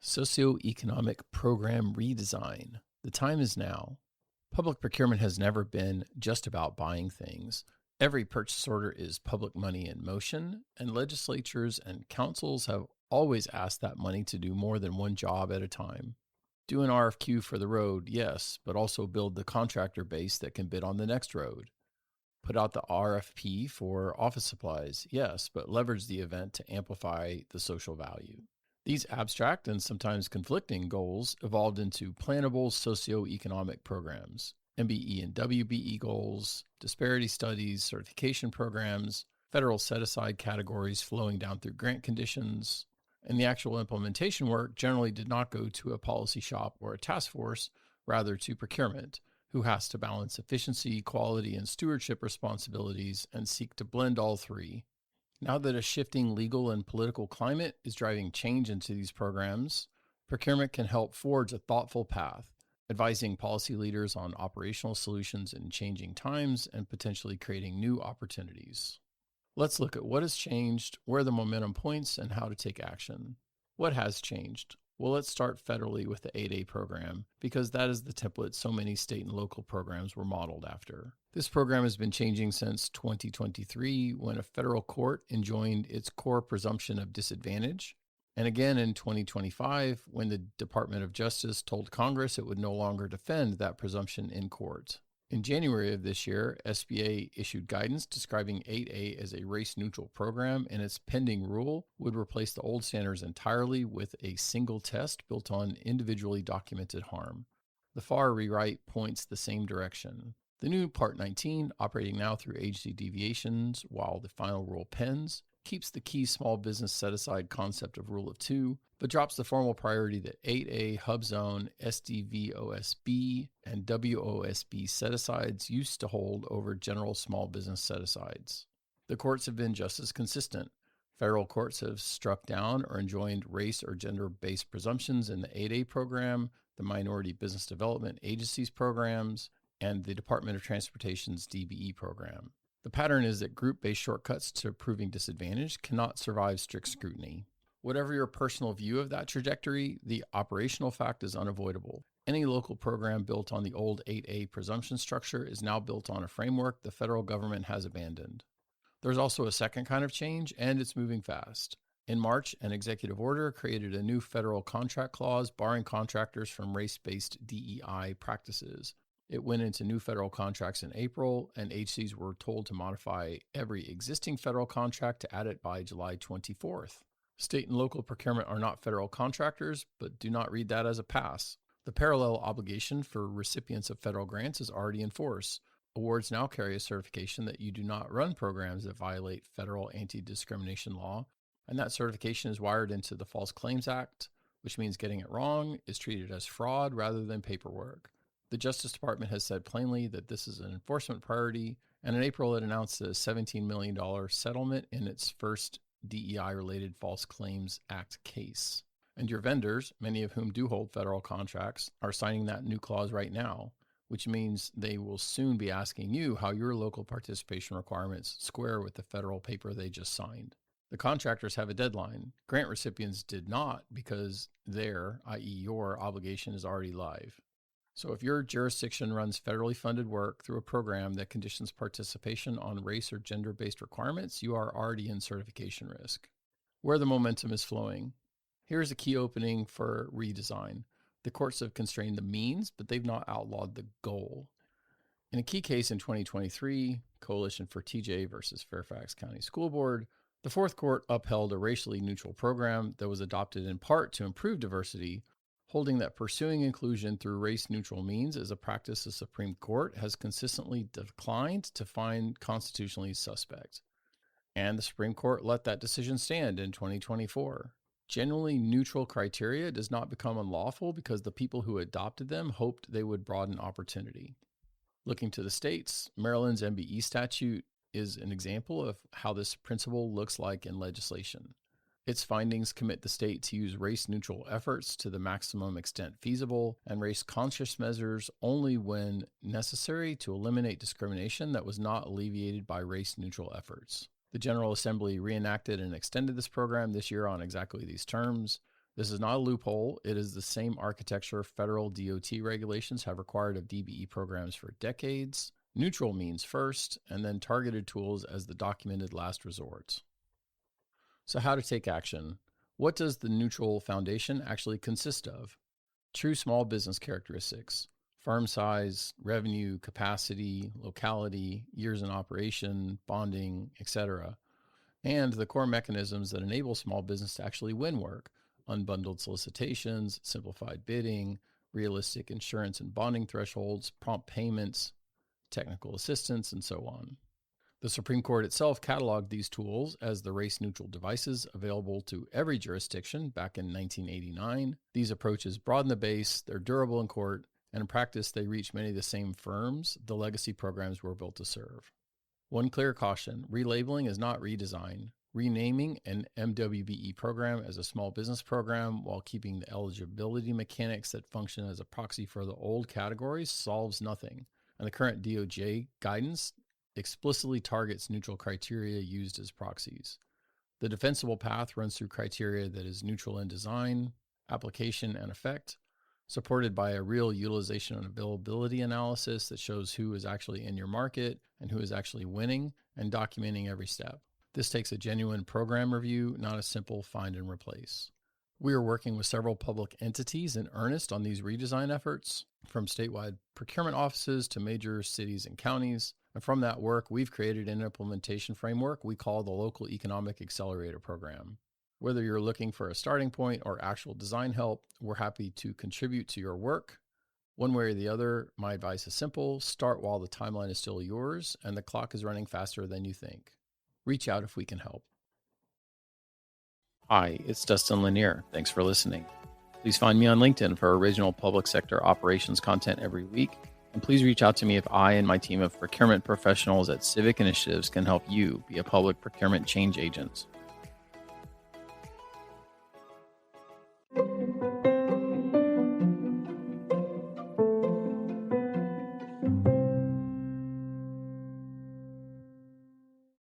Socioeconomic program redesign. The time is now. Public procurement has never been just about buying things. Every purchase order is public money in motion, and legislatures and councils have always asked that money to do more than one job at a time. Do an RFQ for the road, yes, but also build the contractor base that can bid on the next road. Put out the RFP for office supplies, yes, but leverage the event to amplify the social value. These abstract and sometimes conflicting goals evolved into plannable socioeconomic programs, MBE and WBE goals, disparity studies, certification programs, federal set-aside categories flowing down through grant conditions, and the actual implementation work generally did not go to a policy shop or a task force, rather to procurement, who has to balance efficiency, quality, and stewardship responsibilities and seek to blend all three. Now that a shifting legal and political climate is driving change into these programs, procurement can help forge a thoughtful path, advising policy leaders on operational solutions in changing times and potentially creating new opportunities. Let's look at what has changed, where the momentum points, and how to take action. What has changed? Well, let's start federally with the 8A program, because that is the template so many state and local programs were modeled after. This program has been changing since 2023, when a federal court enjoined its core presumption of disadvantage, and again in 2025, when the Department of Justice told Congress it would no longer defend that presumption in court. In January of this year, SBA issued guidance describing 8A as a race-neutral program, and its pending rule would replace the old standards entirely with a single test built on individually documented harm. The FAR rewrite points the same direction. The new Part 19, operating now through agency deviations while the final rule pens, keeps the key small business set-aside concept of Rule of Two, but drops the formal priority that 8A, Hub Zone, SDVOSB, and WOSB set-asides used to hold over general small business set-asides. The courts have been just as consistent. Federal courts have struck down or enjoined race or gender-based presumptions in the 8A program, the Minority Business Development Agencies programs, and the Department of Transportation's DBE program. The pattern is that group-based shortcuts to proving disadvantage cannot survive strict scrutiny. Whatever your personal view of that trajectory, the operational fact is unavoidable. Any local program built on the old 8A presumption structure is now built on a framework the federal government has abandoned. There's also a second kind of change, and it's moving fast. In March, an executive order created a new federal contract clause barring contractors from race-based DEI practices. It went into new federal contracts in April, and agencies were told to modify every existing federal contract to add it by July 24th. State and local procurement are not federal contractors, but do not read that as a pass. The parallel obligation for recipients of federal grants is already in force. Awards now carry a certification that you do not run programs that violate federal anti-discrimination law, and that certification is wired into the False Claims Act, which means getting it wrong is treated as fraud rather than paperwork. The Justice Department has said plainly that this is an enforcement priority, and in April it announced a $17 million settlement in its first DEI-related False Claims Act case. And your vendors, many of whom do hold federal contracts, are signing that new clause right now, which means they will soon be asking you how your local participation requirements square with the federal paper they just signed. The contractors have a deadline. Grant recipients did not, because their, i.e. your, obligation is already live. So if your jurisdiction runs federally funded work through a program that conditions participation on race or gender-based requirements, you are already in certification risk. Where the momentum is flowing. Here's a key opening for redesign. The courts have constrained the means, but they've not outlawed the goal. In a key case in 2023, Coalition for TJ versus Fairfax County School Board, the Fourth Court upheld a racially neutral program that was adopted in part to improve diversity, holding that pursuing inclusion through race-neutral means is a practice the Supreme Court has consistently declined to find constitutionally suspect. And the Supreme Court let that decision stand in 2024. Generally neutral criteria does not become unlawful because the people who adopted them hoped they would broaden opportunity. Looking to the states, Maryland's MBE statute is an example of how this principle looks like in legislation. Its findings commit the state to use race-neutral efforts to the maximum extent feasible and race-conscious measures only when necessary to eliminate discrimination that was not alleviated by race-neutral efforts. The General Assembly reenacted and extended this program this year on exactly these terms. This is not a loophole. It is the same architecture federal DOT regulations have required of DBE programs for decades. Neutral means first, and then targeted tools as the documented last resort. So how to take action? What does the neutral foundation actually consist of? True small business characteristics: firm size, revenue, capacity, locality, years in operation, bonding, etc. And the core mechanisms that enable small business to actually win work: unbundled solicitations, simplified bidding, realistic insurance and bonding thresholds, prompt payments, technical assistance, and so on. The Supreme Court itself cataloged these tools as the race-neutral devices available to every jurisdiction back in 1989. These approaches broaden the base, they're durable in court, and in practice they reach many of the same firms the legacy programs were built to serve. One clear caution: relabeling is not redesign. Renaming an MWBE program as a small business program while keeping the eligibility mechanics that function as a proxy for the old categories solves nothing, and the current DOJ guidance explicitly targets neutral criteria used as proxies. The defensible path runs through criteria that is neutral in design, application, and effect, supported by a real utilization and availability analysis that shows who is actually in your market and who is actually winning, and documenting every step. This takes a genuine program review, not a simple find and replace. We are working with several public entities in earnest on these redesign efforts, from statewide procurement offices to major cities and counties. And from that work, we've created an implementation framework we call the Local Economic Accelerator Program. Whether you're looking for a starting point or actual design help, we're happy to contribute to your work. One way or the other, my advice is simple: start while the timeline is still yours and the clock is running faster than you think. Reach out if we can help. Hi, it's Dustin Lanier. Thanks for listening. Please find me on LinkedIn for original public sector operations content every week. And please reach out to me if I and my team of procurement professionals at Civic Initiatives can help you be a public procurement change agent.